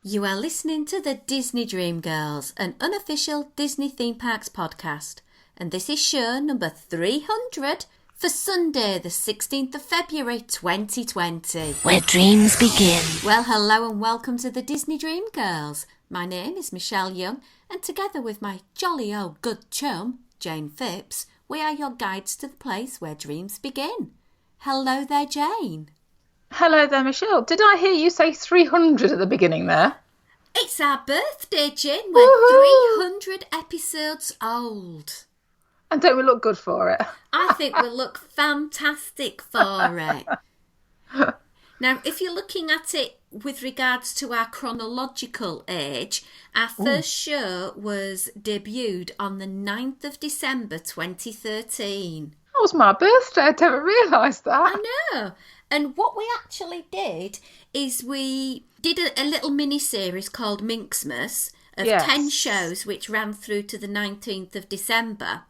You are listening to the Disney Dream Girls, an unofficial Disney theme parks podcast. And this is show number 300 for Sunday, the 16th of February 2020. Where dreams begin. Well, hello and welcome to the Disney Dream Girls. My name is Michelle Young, and together with my jolly old good chum, Jane Phipps, we are your guides to the place where dreams begin. Hello there, Jane. Hello there, Michelle. Did I hear you say 300 at the beginning there? It's our birthday, Jane. We're Woohoo! 300 episodes old. And don't we look good for it? I think we'll look fantastic for it. Now, if you're looking at it with regards to our chronological age, our first show was debuted on the 9th of December 2013. That was my birthday. I never realised that. I know. And what we actually did is we did a little mini-series called Minxmas of 10 shows which ran through to the 19th of December.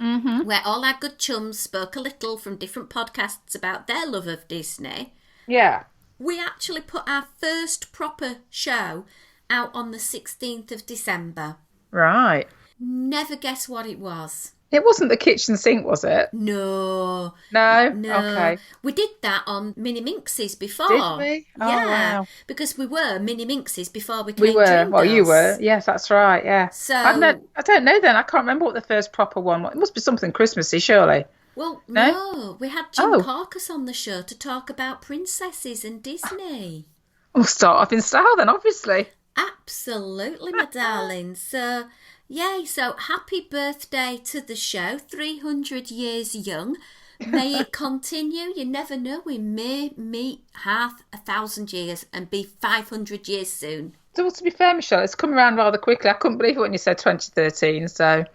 Mm-hmm. Where all our good chums spoke a little from different podcasts about their love of Disney. Yeah. We actually put our first proper show out on the 16th of December. Right. Never guess what it was. It wasn't the kitchen sink, was it? No. No? No. Okay. We did that on Mini Minxes before. Did we? Oh, yeah. wow. Because we were Mini Minxes before we came We were. Dream Well, you Girls. were. Yes, that's right, yeah. So, I don't know then. I can't remember what the first proper one was. It must be something Christmassy, surely. well, No? no. We had Jim Oh. Corcus on the show to talk about princesses and Disney. We'll start off in style then, obviously. Absolutely, my darling. So, yay. So, happy birthday to the show. 300 years young. May it continue. You never know. We may meet 1,000 years and be 500 years soon. So, to be fair, Michelle, it's come around rather quickly. I couldn't believe it when you said 2013, so,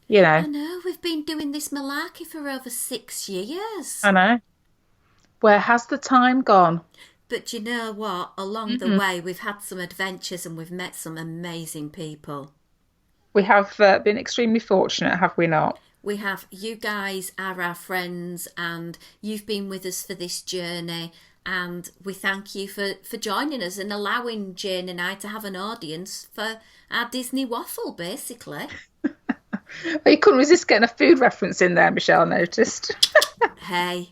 you know. I know. We've been doing this malarkey for over 6 years. I know. Where has the time gone? But you know what? Along the way, we've had some adventures and we've met some amazing people. We have been extremely fortunate, have we not? We have. You guys are our friends and you've been with us for this journey, and we thank you for joining us and allowing Jane and I to have an audience for our Disney waffle, basically. Well, you couldn't resist getting a food reference in there, Michelle noticed. Hey.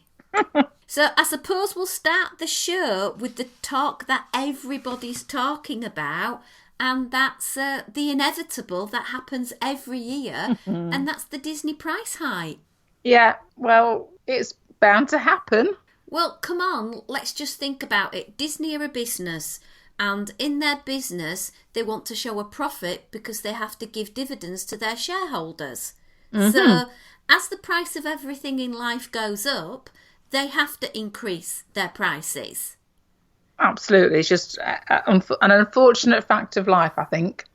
So I suppose we'll start the show with the talk that everybody's talking about, and that's the inevitable that happens every year, and that's the Disney price hike. Yeah, well, it's bound to happen. Well, come on, let's just think about it. Disney are a business, and in their business, they want to show a profit because they have to give dividends to their shareholders. So as the price of everything in life goes up, they have to increase their prices. Absolutely. It's just an unfortunate fact of life, I think.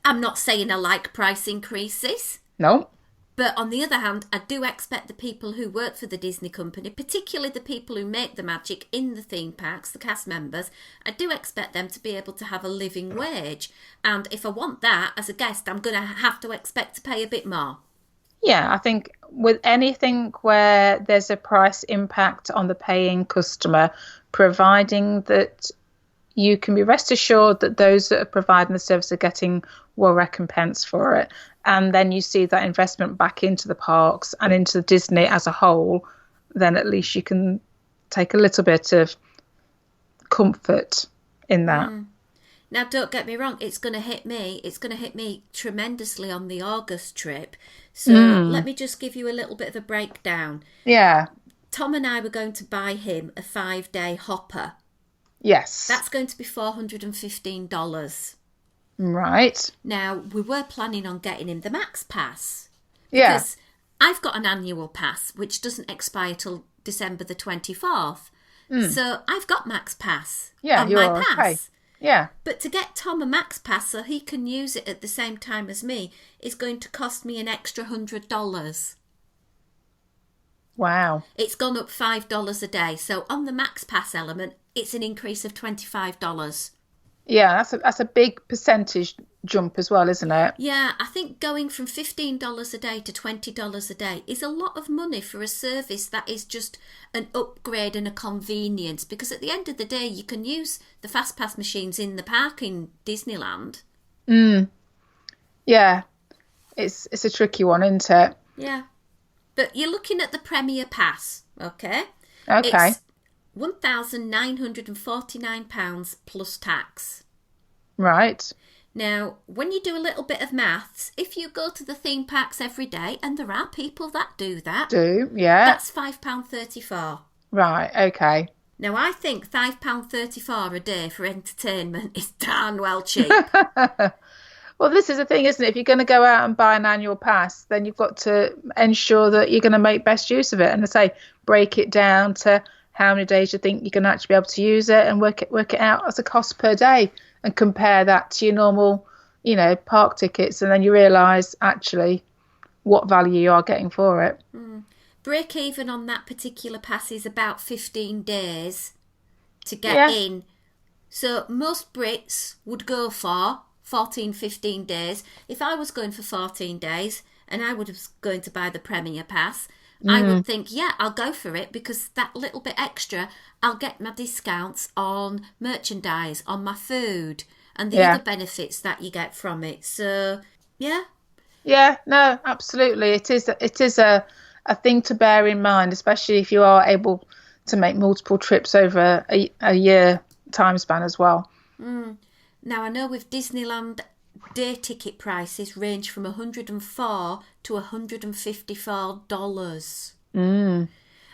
I'm not saying I like price increases. No. But on the other hand, I do expect the people who work for the Disney company, particularly the people who make the magic in the theme parks, the cast members, I do expect them to be able to have a living wage. And if I want that as a guest, I'm going to have to expect to pay a bit more. Yeah, I think with anything where there's a price impact on the paying customer, providing that you can be rest assured that those that are providing the service are getting well recompense for it, and then you see that investment back into the parks and into Disney as a whole, then at least you can take a little bit of comfort in that. Now, don't get me wrong, it's going to hit me. It's going to hit me tremendously on the August trip. So let me just give you a little bit of a breakdown. Yeah. Tom and I were going to buy him a 5-day hopper. Yes. That's going to be $415. Right. Now, we were planning on getting him the Max Pass. Yeah. Because I've got an annual pass, which doesn't expire till December the 24th. So I've got Max Pass on you're my pass. okay. Yeah. But to get Tom a Max Pass so he can use it at the same time as me is going to cost me an extra $100. Wow. It's gone up $5 a day. So on the Max Pass element, it's an increase of $25. Yeah, that's a big percentage jump as well, isn't it? Yeah, I think going from $15 a day to $20 a day is a lot of money for a service that is just an upgrade and a convenience, because at the end of the day you can use the fast pass machines in the park in Disneyland. Yeah, it's a tricky one, isn't it? Yeah. But you're looking at the Premier Pass, okay? Okay. It's £1,949 plus tax. Right. Now, when you do a little bit of maths, if you go to the theme parks every day, and there are people that do that, Yeah. that's £5.34. Right, okay. Now, I think £5.34 a day for entertainment is darn well cheap. Well, this is the thing, isn't it? If you're going to go out and buy an annual pass, then you've got to ensure that you're going to make best use of it. And I say, break it down to how many days you think you're going to actually be able to use it, and work it out as a cost per day, and compare that to your normal, park tickets. And then you realise actually what value you are getting for it. Break even on that particular pass is about 15 days to get in. So most Brits would go for 14, 15 days. If I was going for 14 days and I was going to buy the Premier Pass, I would think, I'll go for it, because that little bit extra, I'll get my discounts on merchandise, on my food, and the other benefits that you get from it. So, yeah. Yeah, no, absolutely. It is a thing to bear in mind, especially if you are able to make multiple trips over a year time span as well. Now, I know with Disneyland, day ticket prices range from $104 to $154. And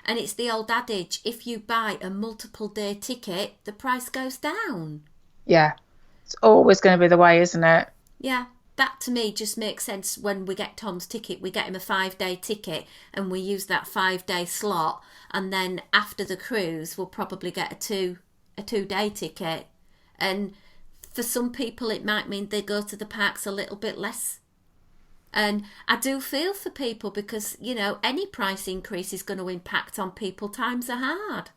it's the old adage, if you buy a multiple day ticket, the price goes down. Yeah. It's always going to be the way, isn't it? Yeah. That to me just makes sense. When we get Tom's ticket, we get him a 5-day ticket and we use that 5-day slot, and then after the cruise we'll probably get a 2-day ticket. And for some people it might mean they go to the parks a little bit less. And I do feel for people, because any price increase is going to impact on people. Times are hard.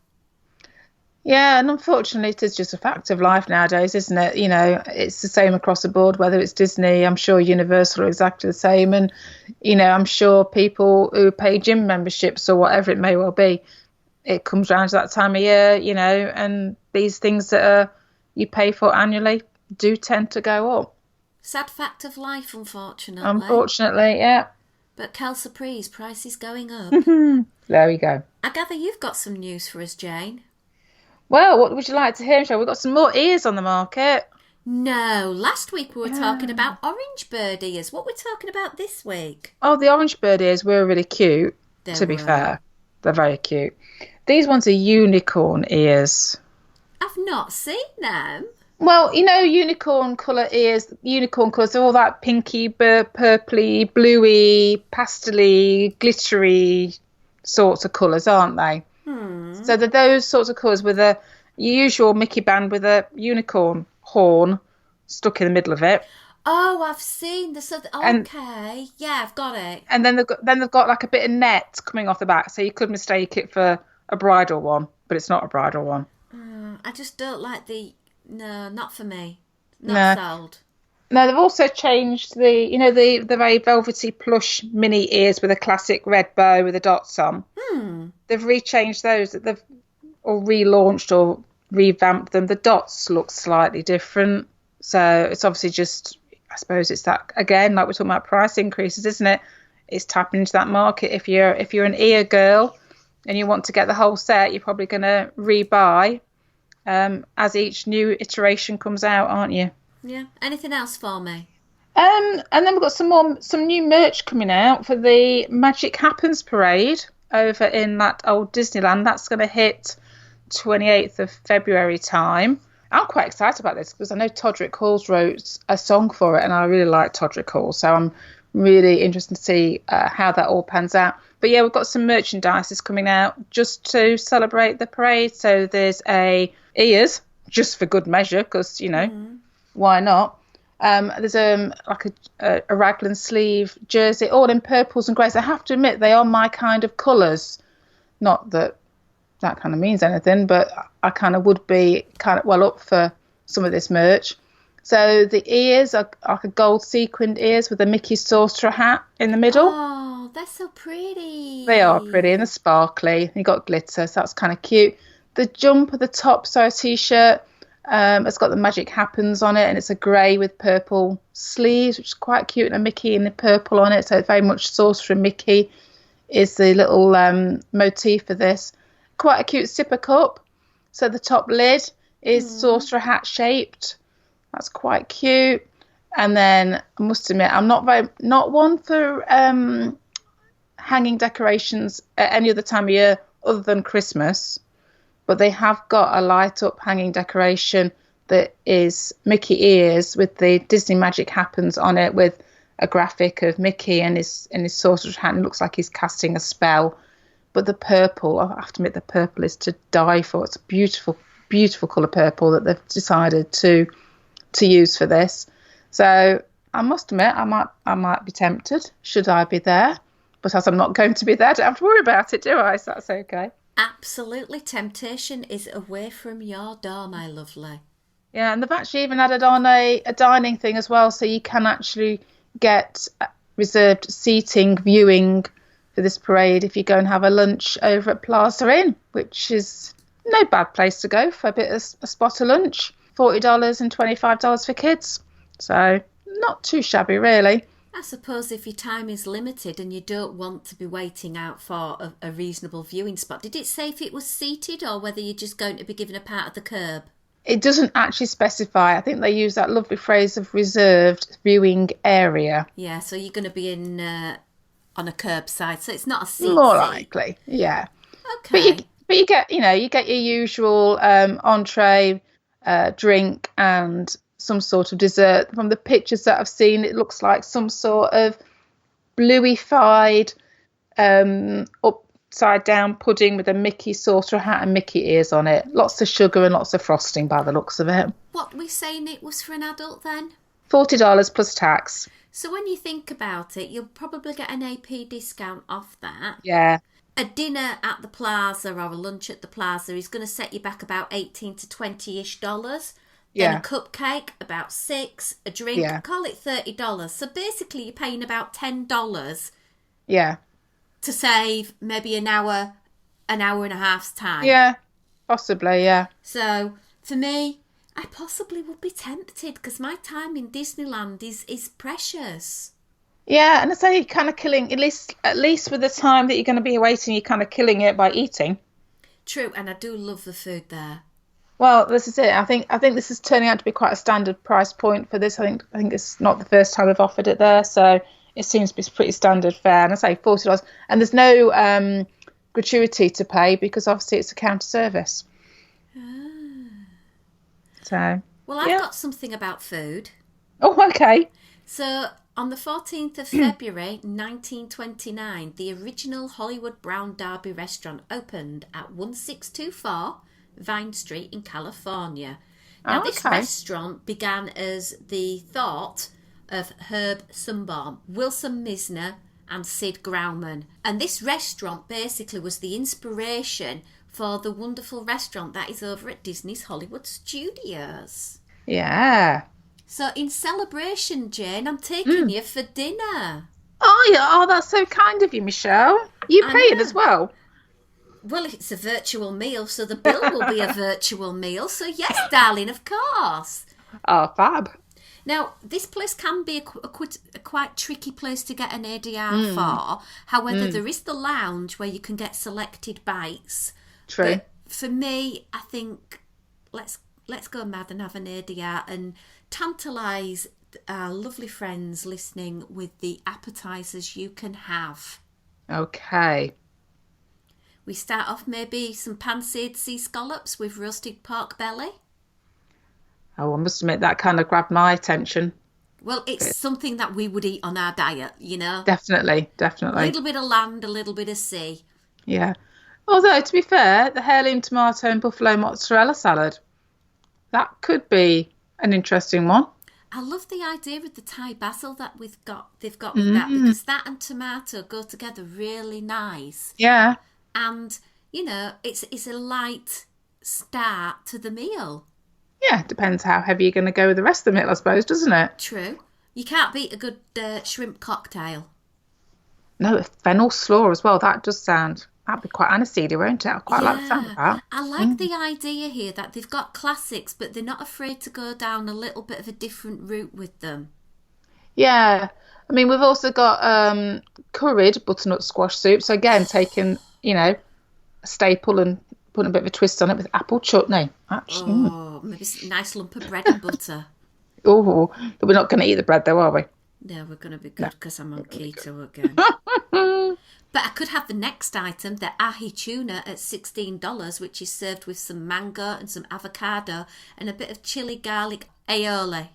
Yeah, and unfortunately it is just a fact of life nowadays, isn't it? It's the same across the board, whether it's Disney, I'm sure Universal are exactly the same. And, I'm sure people who pay gym memberships or whatever it may well be, it comes around to that time of year, and these things that you pay for annually do tend to go up. Sad fact of life, unfortunately. Unfortunately, yeah. But quelle surprise, price is going up. There we go. I gather you've got some news for us, Jane. Well, what would you like to hear, Michelle? We've got some more ears on the market. No, last week we were talking about orange bird ears. What we're talking about this week? Oh, the orange bird ears were really cute, to be fair. They're very cute. These ones are unicorn ears. I've not seen them. Well, unicorn colour ears, unicorn colours, they're all that pinky, purpley, bluey, pastel-y, glittery sorts of colours, aren't they? So they're those sorts of colours with a usual Mickey band with a unicorn horn stuck in the middle of it. Oh, I've seen this. Okay, yeah, I've got it. And then they've got like a bit of net coming off the back, so you could mistake it for a bridal one, but it's not a bridal one. I just don't like no, not for me. Not sold. No, they've also changed the very velvety plush mini ears with a classic red bow with the dots on. They've rechanged those. They've or relaunched or revamped them. The dots look slightly different. So it's obviously just, I suppose it's that, again, like we're talking about price increases, isn't it? It's tapping into that market. If you're an ear girl and you want to get the whole set, you're probably going to rebuy as each new iteration comes out, aren't you? Yeah. Anything else for me? And then we've got some new merch coming out for the Magic Happens parade over in that old Disneyland. That's going to hit 28th of February time. I'm quite excited about this because I know Todrick Halls wrote a song for it, and I really like Todrick Hall, so I'm really interested to see how that all pans out. But yeah, we've got some merchandise coming out just to celebrate the parade. So there's ears, just for good measure, because why not? There's like a raglan sleeve jersey, all in purples and greys. I have to admit, they are my kind of colours. Not that kind of means anything, but I kind of would be kind of well up for some of this merch. So the ears are like a gold sequined ears with a Mickey sorcerer hat in the middle. Oh, they're so pretty. They are pretty and they're sparkly. You got glitter, so that's kind of cute. The jump at the top, so a t-shirt, it's got the Magic Happens on it, and it's a grey with purple sleeves, which is quite cute, and a Mickey in the purple on it. So it's very much Sorcerer Mickey is the little motif for this. Quite a cute sipper cup. So the top lid is sorcerer hat shaped. That's quite cute. And then I must admit, I'm not one for hanging decorations at any other time of year other than Christmas. But they have got a light up hanging decoration that is Mickey ears with the Disney Magic Happens on it, with a graphic of Mickey and his sorcerer's hat. It looks like he's casting a spell. But the purple, I have to admit, the purple is to die for. It's a beautiful, beautiful colour purple that they've decided to use for this. So I must admit, I might be tempted should I be there. But as I'm not going to be there, I don't have to worry about it, do I? So that's okay. Absolutely. Temptation is away from your door, my lovely. Yeah, and they've actually even added on a dining thing as well, so you can actually get reserved seating, viewing for this parade if you go and have a lunch over at Plaza Inn, which is no bad place to go for a spot of lunch. $40 and $25 for kids. So not too shabby, really. I suppose if your time is limited and you don't want to be waiting out for a reasonable viewing spot, did it say if it was seated or whether you're just going to be given a part of the curb? It doesn't actually specify. I think they use that lovely phrase of reserved viewing area. Yeah, so you're going to be in on a curbside, so it's not a seat. More likely, yeah. Okay. But you get your usual entree, drink, and some sort of dessert. From the pictures that I've seen, it looks like some sort of bluified upside down pudding with a Mickey sorcerer hat and Mickey ears on it. Lots of sugar and lots of frosting by the looks of it. What were we saying it was for an adult then? $40 plus tax. So when you think about it, you'll probably get an AP discount off that. Yeah. A dinner at the Plaza or a lunch at the Plaza is going to set you back about $18 to $20-ish. Then a cupcake, about $6. A drink, call it $30. So basically you're paying about $10. Yeah. To save maybe an hour and a half's time. Yeah, possibly, yeah. So for me, I possibly would be tempted because my time in Disneyland is precious. Yeah, and I say you're kind of killing, at least with the time that you're going to be waiting, you're kind of killing it by eating. True, and I do love the food there. Well, this is it. I think this is turning out to be quite a standard price point for this. I think it's not the first time we've offered it there, so it seems to be pretty standard fare. And I say $40, and there's no gratuity to pay because obviously it's a counter service. So. Well, I've got something about food. Oh, okay. So on the 14th of February 1929, the original Hollywood Brown Derby restaurant opened at 1624 Vine Street in California. Now, this restaurant began as the thought of Herb Sunbaum, Wilson Misner, and Sid Grauman. And this restaurant basically was the inspiration for the wonderful restaurant that is over at Disney's Hollywood Studios. Yeah. So in celebration, Jane, I'm taking you for dinner. Oh, yeah. Oh, that's so kind of you, Michelle. You paid as well. Well, it's a virtual meal, so the bill will be a virtual meal. So yes, darling, of course. Oh, fab. Now, this place can be a quite tricky place to get an ADR for. However, there is the lounge where you can get selected bites. True. But for me, I think let's go mad and have an ADR and tantalise our lovely friends listening with the appetisers you can have. Okay. We start off maybe some pan-seared sea scallops with roasted pork belly. Oh, I must admit that kind of grabbed my attention. Well, it's something that we would eat on our diet, you know. Definitely. A little bit of land, a little bit of sea. Yeah. Although, to be fair, the heirloom tomato and buffalo mozzarella salad, that could be an interesting one. I love the idea of the Thai basil that they've got with that, because that and tomato go together really nice. Yeah. And, you know, it's a light start to the meal. Yeah, depends how heavy you're going to go with the rest of the meal, I suppose, doesn't it? True. You can't beat a good shrimp cocktail. No, fennel slaw as well. That does sound, that'd be quite aniseedy, won't it? I quite like the sound of Yeah, that. I like the idea here that they've got classics, but they're not afraid to go down a little bit of a different route with them. Yeah. I mean, we've also got curried butternut squash soup. So again, taking, a staple and putting a bit of a twist on it with apple chutney. Actually, Oh, maybe a nice lump of bread and butter. oh, but we're not going to eat the bread though, are we? No, we're going to be No. good because I'm on keto again. But I could have the next item, the ahi tuna at $16, which is served with some mango and some avocado and a bit of chili garlic aioli.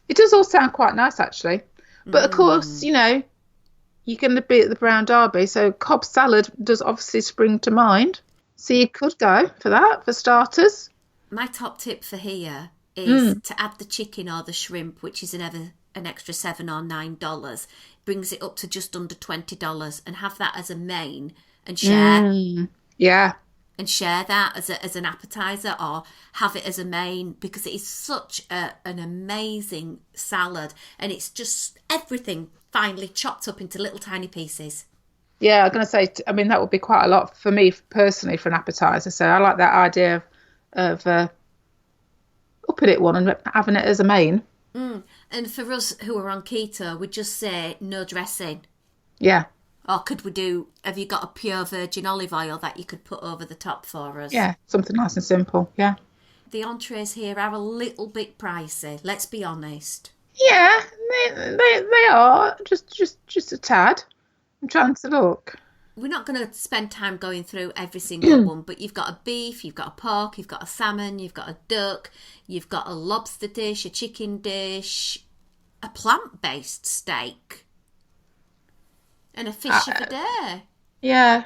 It does all sound quite nice, actually. But of course, you're going to be at the Brown Derby, so Cobb salad does obviously spring to mind. So you could go for that, for starters. My top tip for here is to add the chicken or the shrimp, which is an extra $7 or $9. Brings it up to just under $20, and have that as a main and share. Yeah. And share that as an appetizer, or have it as a main, because it is such an amazing salad, and it's just everything finely chopped up into little tiny pieces. Yeah, I'm going to say, I mean, that would be quite a lot for me personally for an appetizer. So I like that idea of upping it one and having it as a main. And for us who are on keto, we just say no dressing. Yeah. Or could we have you got a pure virgin olive oil that you could put over the top for us? Yeah, something nice and simple. Yeah. The entrees here are a little bit pricey, let's be honest. Yeah, they are just a tad. I'm trying to look. We're not going to spend time going through every single one, but you've got a beef, you've got a pork, you've got a salmon, you've got a duck, you've got a lobster dish, a chicken dish, a plant-based steak, and a fish of a day. Yeah.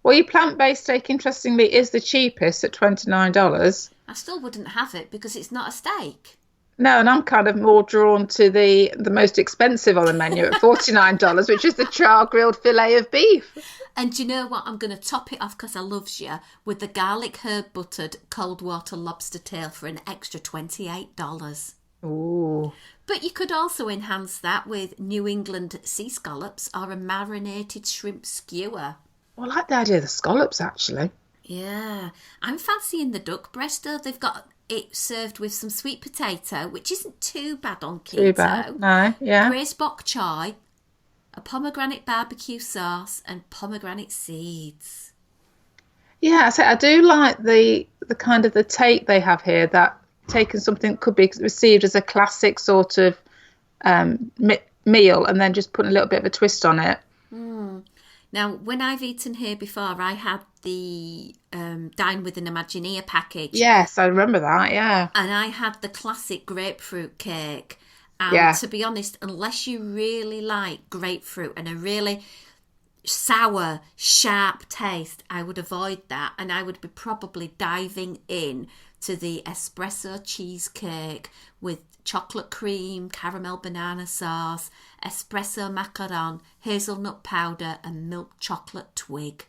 Well, your plant-based steak, interestingly, is the cheapest at $29. I still wouldn't have it because it's not a steak. No, and I'm kind of more drawn to the most expensive on the menu at $49, which is the char-grilled fillet of beef. And do you know what? I'm going to top it off because I loves you with the garlic herb buttered cold water lobster tail for an extra $28. Ooh. But you could also enhance that with New England sea scallops or a marinated shrimp skewer. Well, I like the idea of the scallops, actually. Yeah. I'm fancying the duck breast, though. They've got it served with some sweet potato, which isn't too bad on keto. Too bad, no, yeah. Braised bok choy, a pomegranate barbecue sauce, and pomegranate seeds. Yeah, I do like the kind of the take they have here, that taking something that could be received as a classic sort of meal and then just putting a little bit of a twist on it. Now, when I've eaten here before, I had the Dine with an Imagineer package. Yes, I remember that, yeah. And I had the classic grapefruit cake. And to be honest, unless you really like grapefruit and a really sour, sharp taste, I would avoid that. And I would be probably diving in to the espresso cheesecake with chocolate cream, caramel banana sauce, espresso macaron, hazelnut powder, and milk chocolate twig.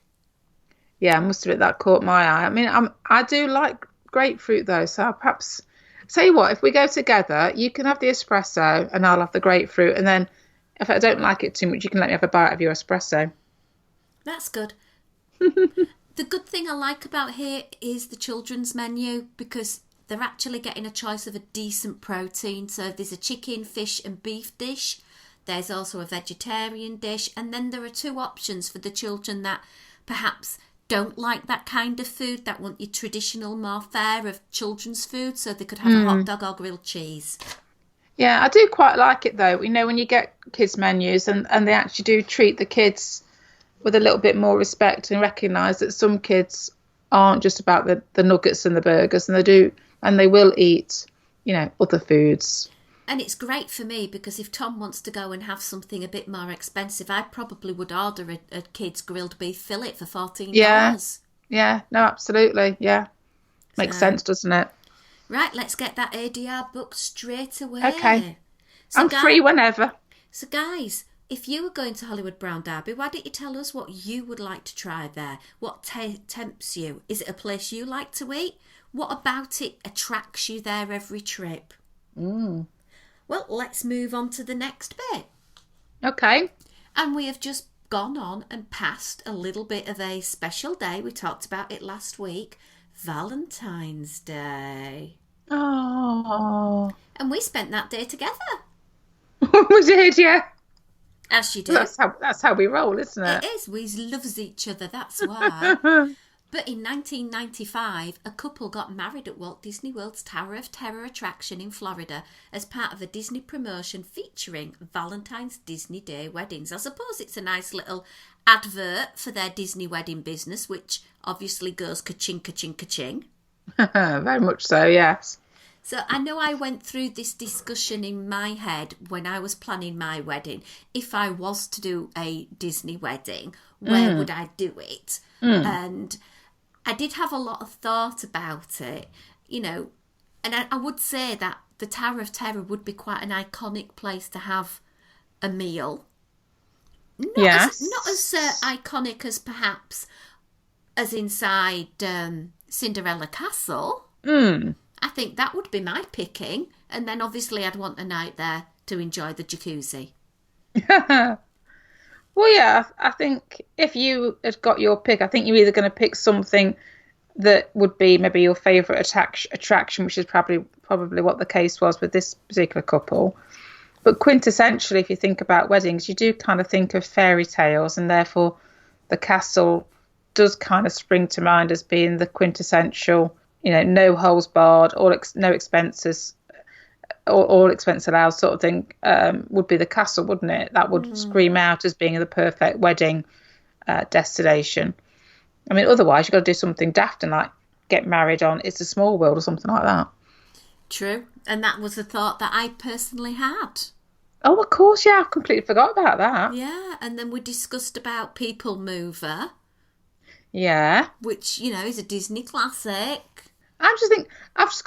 Yeah, I must admit that caught my eye. I mean, I do like grapefruit though, so I'll perhaps tell you what, if we go together, you can have the espresso and I'll have the grapefruit, and then if I don't like it too much, you can let me have a bite of your espresso. That's good. The good thing I like about here is the children's menu, because they're actually getting a choice of a decent protein. So there's a chicken, fish and beef dish. There's also a vegetarian dish. And then there are two options for the children that perhaps don't like that kind of food, that want your traditional, more fare of children's food. So they could have a hot dog or grilled cheese. Yeah, I do quite like it though. You know, when you get kids' menus and they actually do treat the kids with a little bit more respect and recognise that some kids aren't just about the nuggets and the burgers, and they will eat, other foods. And it's great for me because if Tom wants to go and have something a bit more expensive, I probably would order a kid's grilled beef fillet for $14. Yeah, no, absolutely, yeah. Makes sense, doesn't it? Right, let's get that ADR booked straight away. Okay. So I'm free whenever. So guys, if you were going to Hollywood Brown Derby, why don't you tell us what you would like to try there? What tempts you? Is it a place you like to eat? What about it attracts you there every trip? Mm. Well, let's move on to the next bit. Okay. And we have just gone on and passed a little bit of a special day. We talked about it last week, Valentine's Day. Oh. And we spent that day together. We did, yeah. As you do. That's how we roll, isn't it? It is. We loves each other, that's why. But in 1995, a couple got married at Walt Disney World's Tower of Terror attraction in Florida as part of a Disney promotion featuring Valentine's Disney Day weddings. I suppose it's a nice little advert for their Disney wedding business, which obviously goes ka-ching, ka-ching, ka-ching. Very much so, yes. So I know I went through this discussion in my head when I was planning my wedding. If I was to do a Disney wedding, where would I do it? And I did have a lot of thought about it, you know, and I would say that the Tower of Terror would be quite an iconic place to have a meal. Not as iconic as perhaps as inside Cinderella Castle. I think that would be my picking. And then obviously I'd want a night there to enjoy the jacuzzi. Well, yeah, I think if you had got your pick, I think you're either going to pick something that would be maybe your favourite attraction, which is probably what the case was with this particular couple. But quintessentially, if you think about weddings, you do kind of think of fairy tales, and therefore the castle does kind of spring to mind as being the quintessential, you know, no holes barred, no expenses, all expense allowed sort of thing, would be the castle, wouldn't it? That would scream out as being the perfect wedding destination. I mean, otherwise you've got to do something daft and like get married on It's a Small World or something like that. True. And that was a thought that I personally had. Oh, of course, yeah. I completely forgot about that. Yeah, and then we discussed about People Mover. Yeah. Which, you know, is a Disney classic. I've just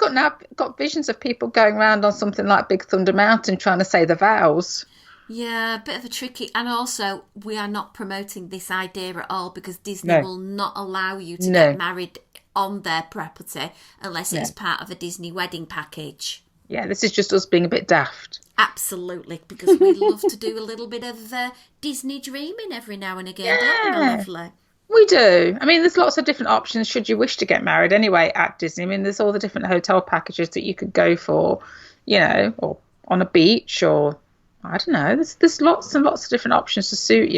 got visions of people going around on something like Big Thunder Mountain trying to say the vows. Yeah, a bit of a tricky, and also we are not promoting this idea at all because Disney will not allow you to get married on their property unless it's part of a Disney wedding package. Yeah, this is just us being a bit daft. Absolutely, because we love to do a little bit of Disney dreaming every now and again, don't we, lovely? We do. I mean, there's lots of different options should you wish to get married anyway at Disney. I mean, there's all the different hotel packages that you could go for, you know, or on a beach, or I don't know. There's lots and lots of different options to suit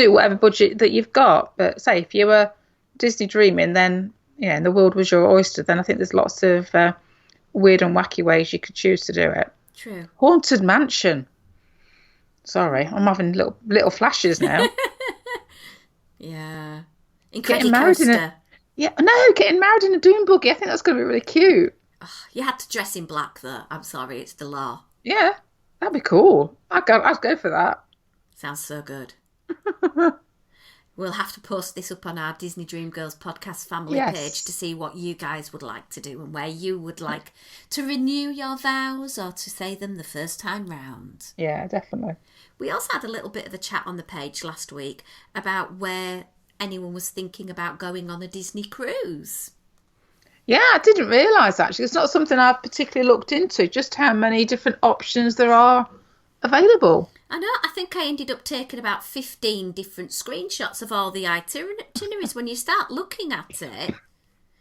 whatever budget that you've got. But say if you were Disney dreaming, then, you know, and the world was your oyster, then I think there's lots of weird and wacky ways you could choose to do it. True. Haunted Mansion. Sorry, I'm having little flashes now. Yeah. Getting married getting married in a dune buggy. I think that's going to be really cute. Oh, you had to dress in black, though. I'm sorry, it's the law. Yeah, that'd be cool. I'd go for that. Sounds so good. We'll have to post this up on our Disney Dream Girls podcast family page to see what you guys would like to do and where you would like to renew your vows or to say them the first time round. Yeah, definitely. We also had a little bit of a chat on the page last week about where anyone was thinking about going on a Disney cruise. Yeah, I didn't realise actually. It's not something I've particularly looked into, just how many different options there are available. I know, I think I ended up taking about 15 different screenshots of all the itineraries when you start looking at it.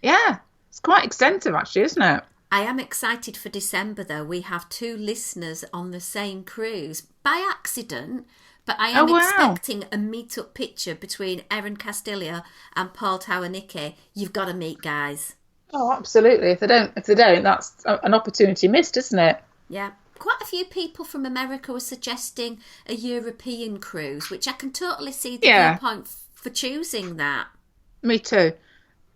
Yeah, it's quite extensive actually, isn't it? I am excited for December though. We have 2 listeners on the same cruise by accident, but I am expecting a meet-up picture between Erin Castillo and Paul Towernicki. You've got to meet, guys. Oh, absolutely. If they don't, that's an opportunity missed, isn't it? Yeah. Quite a few people from America were suggesting a European cruise, which I can totally see the viewpoint for choosing that. Me too.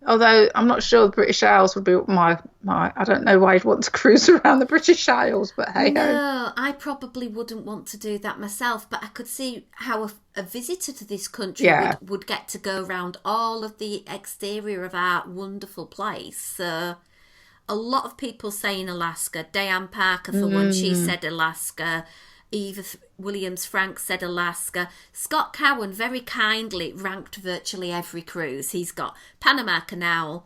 Although I'm not sure the British Isles would be my. I don't know why I'd want to cruise around the British Isles, but hey. No, I probably wouldn't want to do that myself, but I could see how a visitor to this country would get to go around all of the exterior of our wonderful place. So a lot of people saying Alaska. Diane Parker, for one, she said Alaska. Eva Williams-Frank said Alaska. Scott Cowan very kindly ranked virtually every cruise. He's got Panama Canal,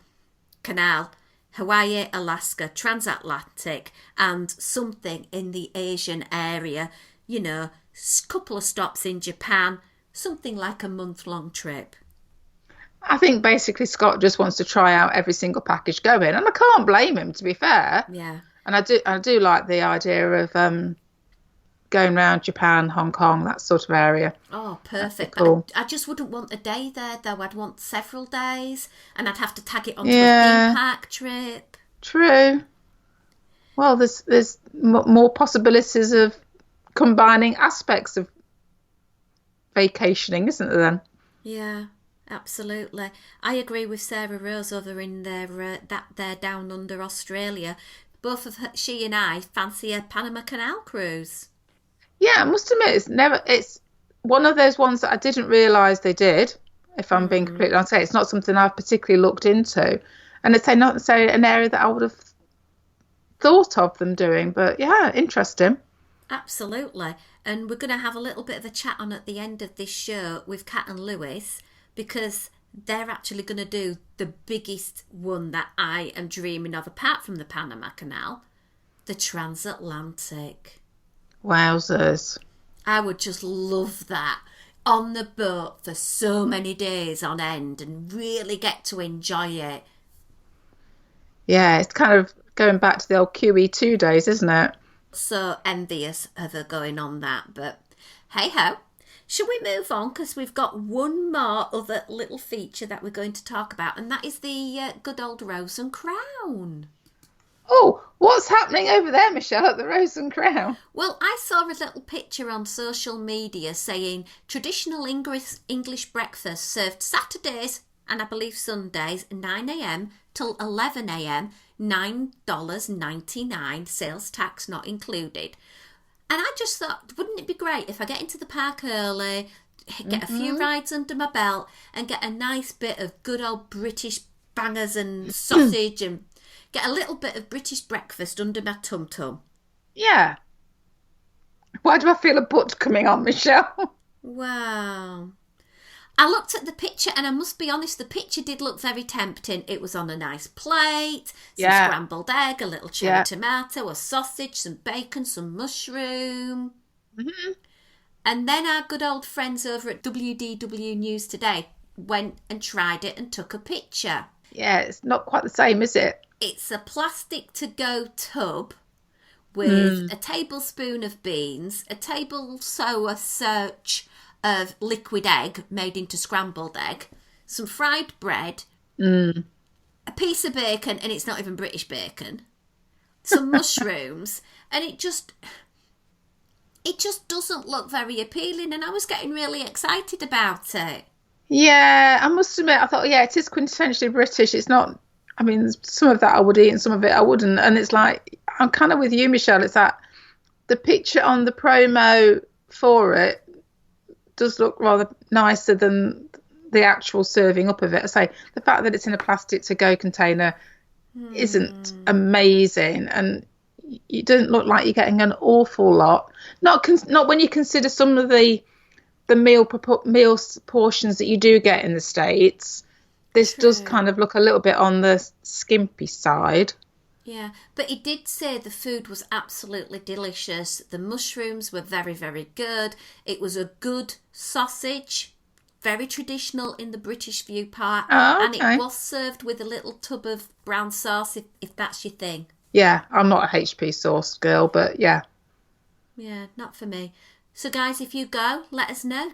Hawaii, Alaska, transatlantic, and something in the Asian area, you know, couple of stops in Japan, something like a month-long trip. I think basically Scott just wants to try out every single package going, and I can't blame him, to be fair. Yeah. And I do like the idea of going around Japan, Hong Kong, that sort of area. Oh, perfect. Cool. I just wouldn't want a day there, though. I'd want several days, and I'd have to tag it onto a theme park trip. True. Well, there's more possibilities of combining aspects of vacationing, isn't there, then? Yeah, absolutely. I agree with Sarah Rose over in their down under Australia. Both of she and I fancy a Panama Canal cruise. Yeah, I must admit, it's one of those ones that I didn't realise they did, if I'm being completely honest. It's not something I've particularly looked into. And it's not necessarily an area that I would have thought of them doing. But yeah, interesting. Absolutely. And we're going to have a little bit of a chat on at the end of this show with Kat and Lewis, because they're actually going to do the biggest one that I am dreaming of, apart from the Panama Canal, the transatlantic. Wowzers. I would just love that. On the boat for so many days on end and really get to enjoy it. Yeah, it's kind of going back to the old QE2 days, isn't it? So envious of her going on that, but hey ho. Shall we move on? Because we've got one more other little feature that we're going to talk about, and that is the good old Rose and Crown. Oh, what's happening over there, Michelle, at the Rose and Crown? Well, I saw a little picture on social media saying traditional English breakfast served Saturdays and I believe Sundays, 9 a.m. till 11 a.m, $9.99, sales tax not included. And I just thought, wouldn't it be great if I get into the park early, get a few rides under my belt and get a nice bit of good old British bangers and sausage and get a little bit of British breakfast under my tum-tum. Yeah. Why do I feel a butt coming on, Michelle? Wow. I looked at the picture and I must be honest, the picture did look very tempting. It was on a nice plate, some scrambled egg, a little cherry tomato, a sausage, some bacon, some mushroom. Mm-hmm. And then our good old friends over at WDW News Today went and tried it and took a picture. Yeah, it's not quite the same, is it? It's a plastic to-go tub with a tablespoon of beans, a tablespoon of liquid egg made into scrambled egg, some fried bread, a piece of bacon, and it's not even British bacon, some mushrooms, and it just doesn't look very appealing, and I was getting really excited about it. Yeah, I must admit, I thought, it is quintessentially British. It's not, I mean, some of that I would eat and some of it I wouldn't, and it's like, I'm kind of with you, Michelle, it's that the picture on the promo for it does look rather nicer than the actual serving up of it. I say the fact that it's in a plastic to-go container isn't amazing, and it doesn't look like you're getting an awful lot. Not when you consider some of the meal portions that you do get in the States. This does kind of look a little bit on the skimpy side. Yeah, but he did say the food was absolutely delicious. The mushrooms were very, very good. It was a good sausage, very traditional in the British view part. Oh, okay. And it was served with a little tub of brown sauce, if that's your thing. Yeah, I'm not a HP sauce girl, but yeah. Yeah, not for me. So guys, if you go, let us know.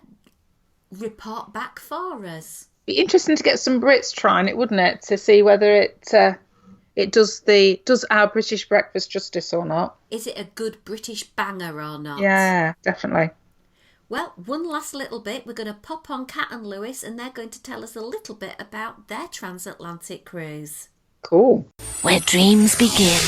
Report back for us. Be interesting to get some Brits trying it, wouldn't it? To see whether it does our British breakfast justice or not. Is it a good British banger or not? Yeah, definitely. Well, one last little bit. We're going to pop on Kat and Lewis, and they're going to tell us a little bit about their transatlantic cruise. Cool. Where dreams begin.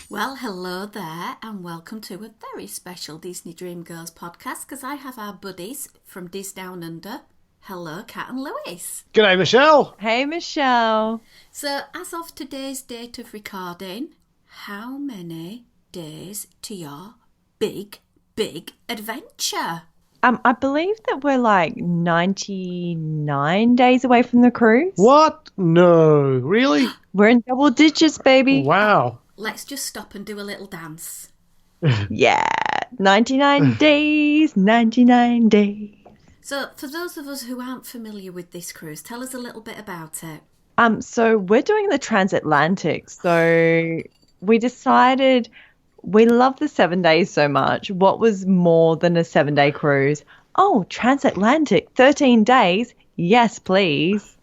Well, hello there, and welcome to a very special Disney Dream Girls podcast, because I have our buddies from Dis Down Under. Hello, Kat and Lewis. G'day, Michelle. Hey, Michelle. So, as of today's date of recording, how many days to your big, big adventure? I believe that we're like 99 days away from the cruise. What? No, really? We're in double digits, baby. Wow. Let's just stop and do a little dance. Yeah. 99 days, 99 days. So, for those of us who aren't familiar with this cruise, tell us a little bit about it. So we're doing the transatlantic. So we decided we love the 7 days so much. What was more than a 7-day cruise? Oh, transatlantic, 13 days. Yes, please.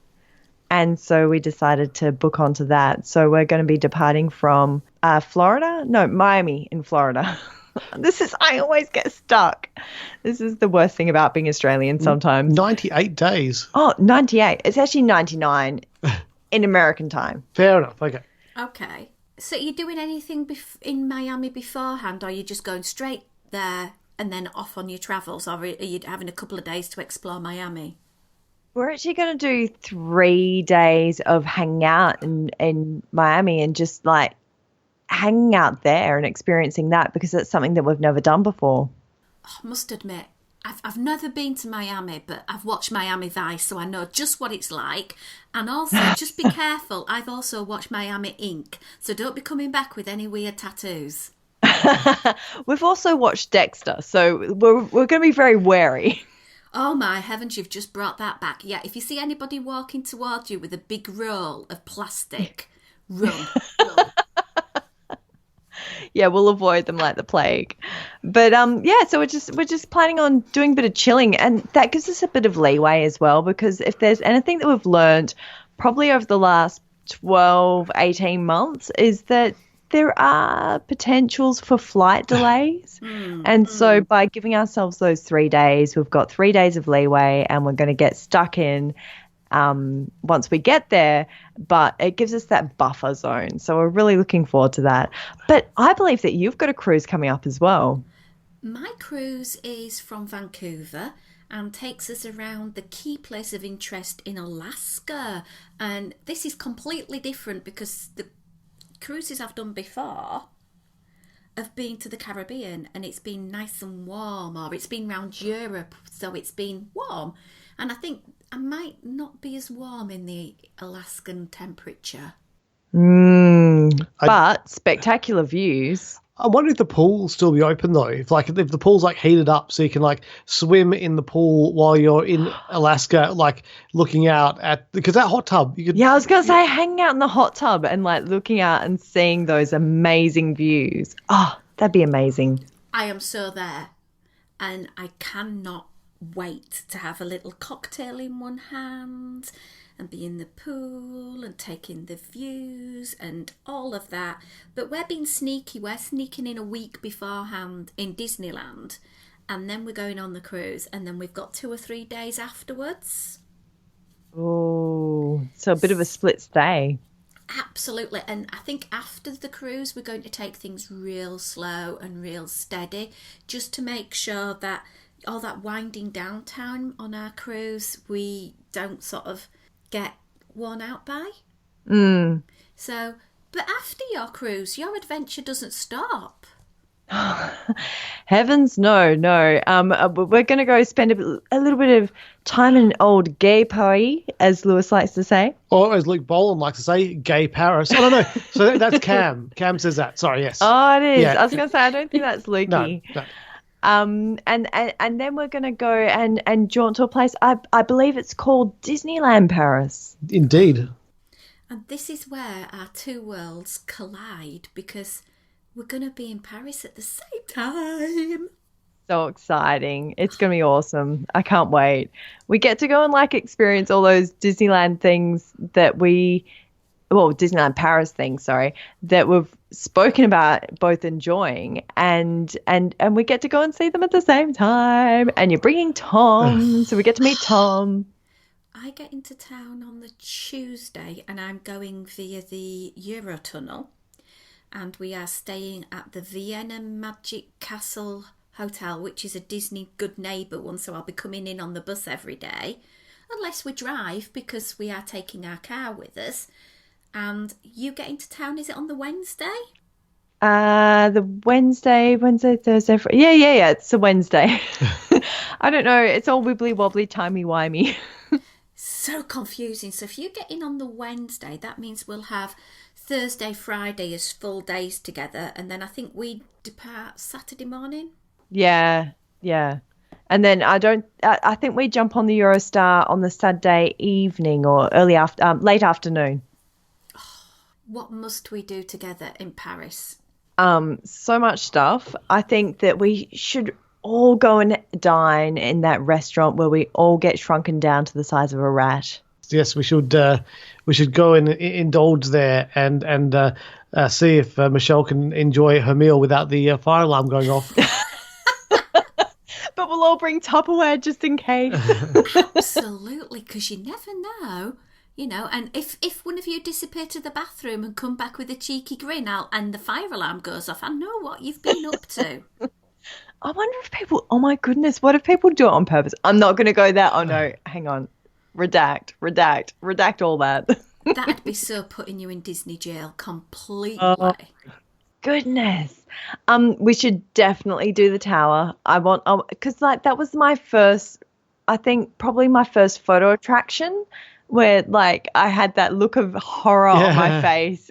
And so we decided to book onto that. So we're going to be departing from Florida? No, Miami in Florida. I always get stuck. This is the worst thing about being Australian sometimes. 98 days. Oh, 98. It's actually 99 in American time. Fair enough. Okay. Okay. So, are you doing anything in Miami beforehand, or are you just going straight there and then off on your travels, or are you having a couple of days to explore Miami? We're actually going to do 3 days of hanging out in Miami and just like hanging out there and experiencing that because it's something that we've never done before. Oh, I must admit, I've never been to Miami, but I've watched Miami Vice, so I know just what it's like. And also, just be careful, I've also watched Miami Inc., so don't be coming back with any weird tattoos. We've also watched Dexter, so we're going to be very wary. Oh my heavens, you've just brought that back. Yeah, if you see anybody walking towards you with a big roll of plastic, run. Yeah, we'll avoid them like the plague. But so we're just planning on doing a bit of chilling, and that gives us a bit of leeway as well, because if there's anything that we've learned probably over the last 12, 18 months is that there are potentials for flight delays. And so by giving ourselves those 3 days, we've got 3 days of leeway, and we're going to get stuck in once we get there, but it gives us that buffer zone. So we're really looking forward to that. But I believe that you've got a cruise coming up as well. My cruise is from Vancouver and takes us around the key place of interest in Alaska. And this is completely different because the cruises I've done before have been to the Caribbean and it's been nice and warm, or it's been around Europe, so it's been warm. And I think I might not be as warm in the Alaskan temperature. But spectacular views. I wonder if the pool will still be open though. If the pool's like heated up, so you can like swim in the pool while you're in Alaska, like looking out at, because that hot tub you could. Yeah, I was gonna say hanging out in the hot tub and like looking out and seeing those amazing views. Oh, that'd be amazing. I am so there, and I cannot wait to have a little cocktail in one hand and be in the pool and taking the views and all of that. But we're being sneaky. We're sneaking in a week beforehand in Disneyland, and then we're going on the cruise, and then we've got 2 or 3 days afterwards. Oh, so a bit of a split stay. Absolutely. And I think after the cruise, we're going to take things real slow and real steady, just to make sure that all that winding down time on our cruise, we don't sort of get worn out by. So, but after your cruise, your adventure doesn't stop. Heavens, no. We're going to go spend a little bit of time in old gay Paris, as Lewis likes to say. Or as Luke Bolan likes to say, gay Paris. Oh, no. So that's Cam. Cam says that. Sorry, yes. Oh, it is. Yeah. I was going to say, I don't think that's Lukey. No. And then we're going to go and jaunt to a place, I believe it's called Disneyland Paris. Indeed. And this is where our two worlds collide, because we're going to be in Paris at the same time. So exciting. It's going to be awesome. I can't wait. We get to go and like experience all those Disneyland things that Disneyland Paris things, that we've spoken about both enjoying, and we get to go and see them at the same time. And you're bringing Tom, so we get to meet Tom. I get into town on the Tuesday, and I'm going via the Eurotunnel, and we are staying at the Vienna Magic Castle Hotel, which is a Disney Good Neighbour one, so I'll be coming in on the bus every day, unless we drive, because we are taking our car with us. And you get into town, is it on the Wednesday? The Wednesday, Thursday, Friday. Yeah, it's a Wednesday. I don't know. It's all wibbly wobbly, timey wimey. So confusing. So if you get in on the Wednesday, that means we'll have Thursday, Friday as full days together, and then I think we depart Saturday morning. Yeah. And then I think we jump on the Eurostar on the Saturday evening or late afternoon. What must we do together in Paris? So much stuff. I think that we should all go and dine in that restaurant where we all get shrunken down to the size of a rat. Yes, we should go and indulge there and see if Michelle can enjoy her meal without the fire alarm going off. But we'll all bring Tupperware just in case. Absolutely, because you never know. You know, and if one of you disappear to the bathroom and come back with a cheeky grin and the fire alarm goes off, I know what you've been up to. I wonder if people, oh my goodness, what if people do it on purpose? I'm not going to go there. Oh no, hang on. Redact all that. That'd be so putting you in Disney jail completely. Oh, goodness. We should definitely do the tower. I want, because that was my first, I think probably my first photo attraction where I had that look of horror on my face.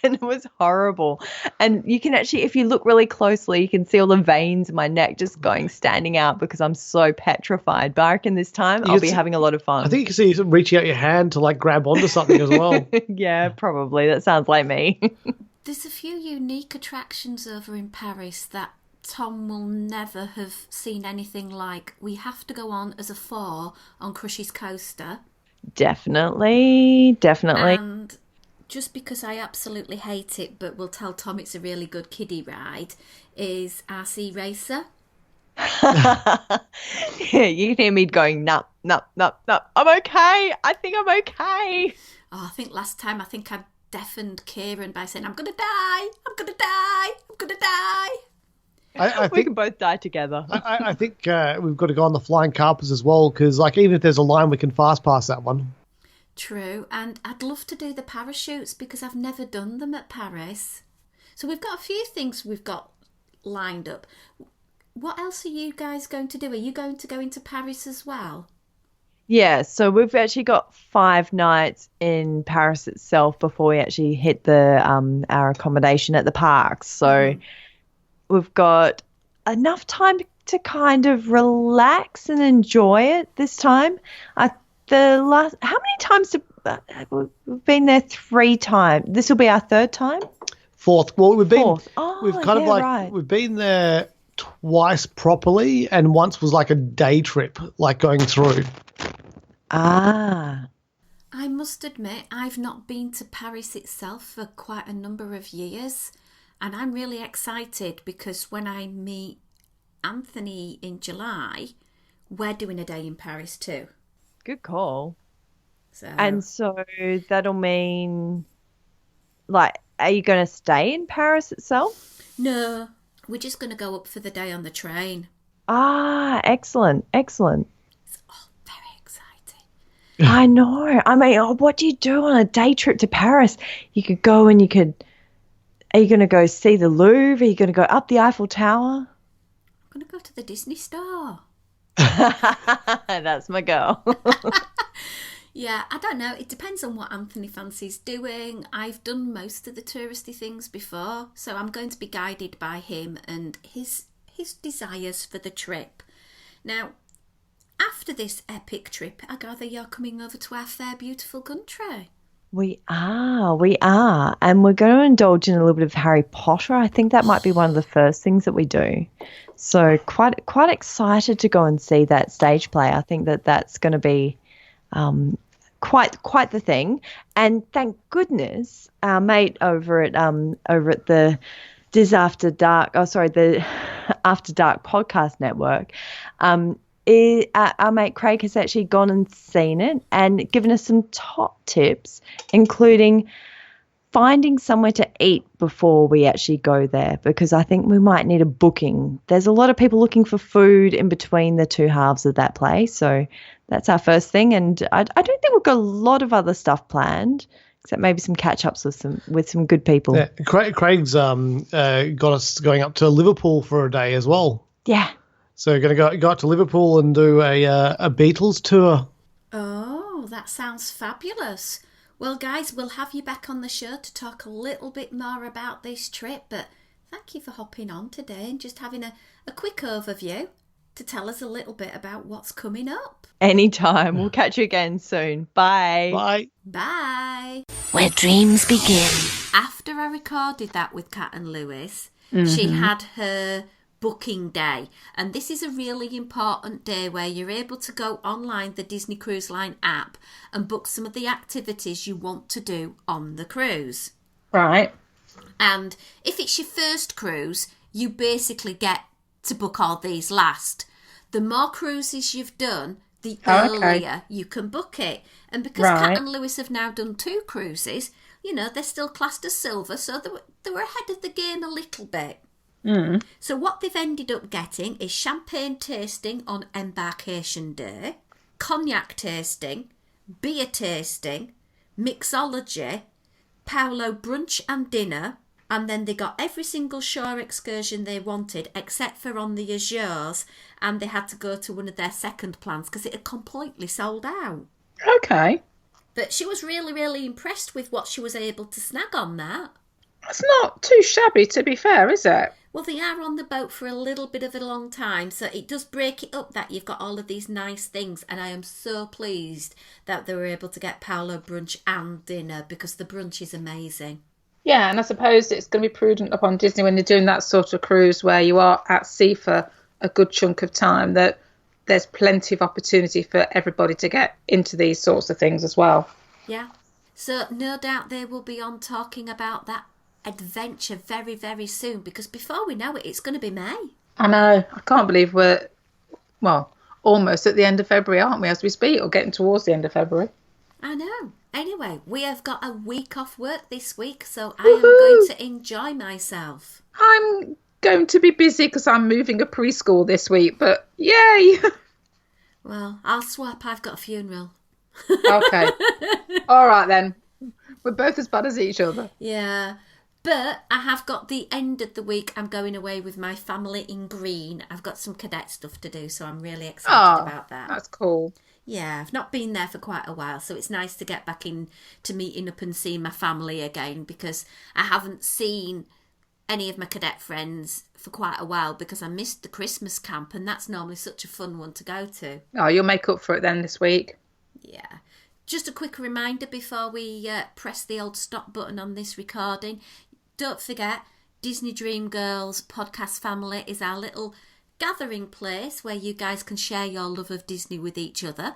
And it was horrible. And you can actually, if you look really closely, you can see all the veins in my neck just standing out because I'm so petrified. But I reckon this time I'll be having a lot of fun. I think you can see you reaching out your hand to grab onto something as well. Yeah, probably. That sounds like me. There's a few unique attractions over in Paris that Tom will never have seen anything like. We have to go on as a 4 on Crush's coaster. Definitely. And just because I absolutely hate it, but will tell Tom it's a really good kiddie ride, is RC Racer. Yeah, you can hear me going, no, I'm okay. I think I'm okay. Oh, I think last time, I deafened Kieran by saying, I'm going to die. I think we can both die together. I think we've got to go on the flying carpets as well because, even if there's a line, we can fast pass that one. True, and I'd love to do the parachutes because I've never done them at Paris. So we've got a few things we've got lined up. What else are you guys going to do? Are you going to go into Paris as well? Yeah, so we've actually got 5 nights in Paris itself before we actually hit our accommodation at the parks. So we've got enough time to kind of relax and enjoy it this time. How many times we've been there 3 times? This will be our 3rd time? 4th. Well, we've been. Fourth. Right. We've been there twice properly, and once was a day trip, going through. Ah. I must admit, I've not been to Paris itself for quite a number of years, and I'm really excited because when I meet Anthony in July, we're doing a day in Paris too. Good call. So that'll mean, are you going to stay in Paris itself? No, we're just going to go up for the day on the train. Ah, excellent. It's all very exciting. I know. I mean, what do you do on a day trip to Paris? You could go and are you going to go see the Louvre? Are you going to go up the Eiffel Tower? I'm going to go to the Disney store. That's my girl. Yeah, I don't know. It depends on what Anthony fancies doing. I've done most of the touristy things before, so I'm going to be guided by him and his desires for the trip. Now, after this epic trip, I gather you're coming over to our fair, beautiful country. We are. And we're going to indulge in a little bit of Harry Potter. I think that might be one of the first things that we do. So quite excited to go and see that stage play. I think that's going to be quite the thing. And thank goodness our mate over at the the After Dark podcast network, our mate Craig has actually gone and seen it and given us some top tips, including finding somewhere to eat before we actually go there, because I think we might need a booking. There's a lot of people looking for food in between the 2 halves of that place. So that's our first thing. And I don't think we've got a lot of other stuff planned, except maybe some catch-ups with some good people. Yeah, Craig's got us going up to Liverpool for a day as well. Yeah. So we're going to go up to Liverpool and do a Beatles tour. Oh, that sounds fabulous. Well, guys, we'll have you back on the show to talk a little bit more about this trip, but thank you for hopping on today and just having a quick overview to tell us a little bit about what's coming up. Anytime. We'll catch you again soon. Bye. Bye. Bye. Where dreams begin. After I recorded that with Kat and Lewis, she had her booking day, and this is a really important day where you're able to go online, the Disney Cruise Line app, and book some of the activities you want to do on the cruise. Right. And if it's your first cruise, you basically get to book all these last. The more cruises you've done, the earlier you can book it. And because Kat and Lewis have now done 2 cruises, you know, they're still classed as silver, so they were ahead of the game a little bit. So what they've ended up getting is champagne tasting on embarkation day, cognac tasting, beer tasting, mixology, Paolo brunch and dinner, and then they got every single shore excursion they wanted except for on the Azores, and they had to go to one of their second plans because it had completely sold out. Okay. But she was really, really impressed with what she was able to snag on that. That's not too shabby, to be fair, is it? Well, they are on the boat for a little bit of a long time, so it does break it up that you've got all of these nice things, and I am so pleased that they were able to get Paolo brunch and dinner because the brunch is amazing. Yeah, and I suppose it's going to be prudent upon Disney when you're doing that sort of cruise where you are at sea for a good chunk of time that there's plenty of opportunity for everybody to get into these sorts of things as well. Yeah, so no doubt they will be on talking about that adventure very, very soon because before we know it, it's going to be May. I know. I can't believe we're, well, almost at the end of February, aren't we, as we speak, or getting towards the end of February? I know. Anyway, we have got a week off work this week, so I am going to enjoy myself. I'm going to be busy because I'm moving a preschool this week, but yay! Well, I'll swap. I've got a funeral. Okay. All right, then. We're both as bad as each other. Yeah. But I have got the end of the week. I'm going away with my family in Green. I've got some cadet stuff to do, so I'm really excited about that. That's cool. Yeah, I've not been there for quite a while, so it's nice to get back in to meeting up and seeing my family again because I haven't seen any of my cadet friends for quite a while because I missed the Christmas camp, and that's normally such a fun one to go to. Oh, you'll make up for it then this week. Yeah. Just a quick reminder before we press the old stop button on this recording. Don't forget, Disney Dream Girls podcast family is our little gathering place where you guys can share your love of Disney with each other.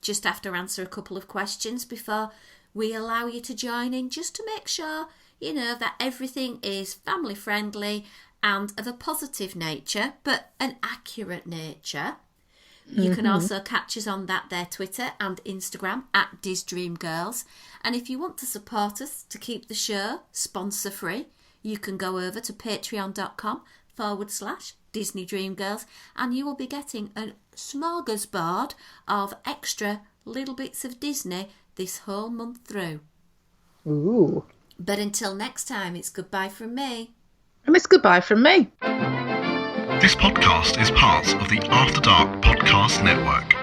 Just have to answer a couple of questions before we allow you to join in, just to make sure, you know, that everything is family friendly and of a positive nature, but an accurate nature. You can also catch us on their Twitter and Instagram at DisDreamGirls. And if you want to support us to keep the show sponsor free, you can go over to patreon.com/Disney Dream Girls and you will be getting a smorgasbord of extra little bits of Disney this whole month through. Ooh. But until next time, it's goodbye from me. And it's goodbye from me. This podcast is part of the After Dark Podcast Network.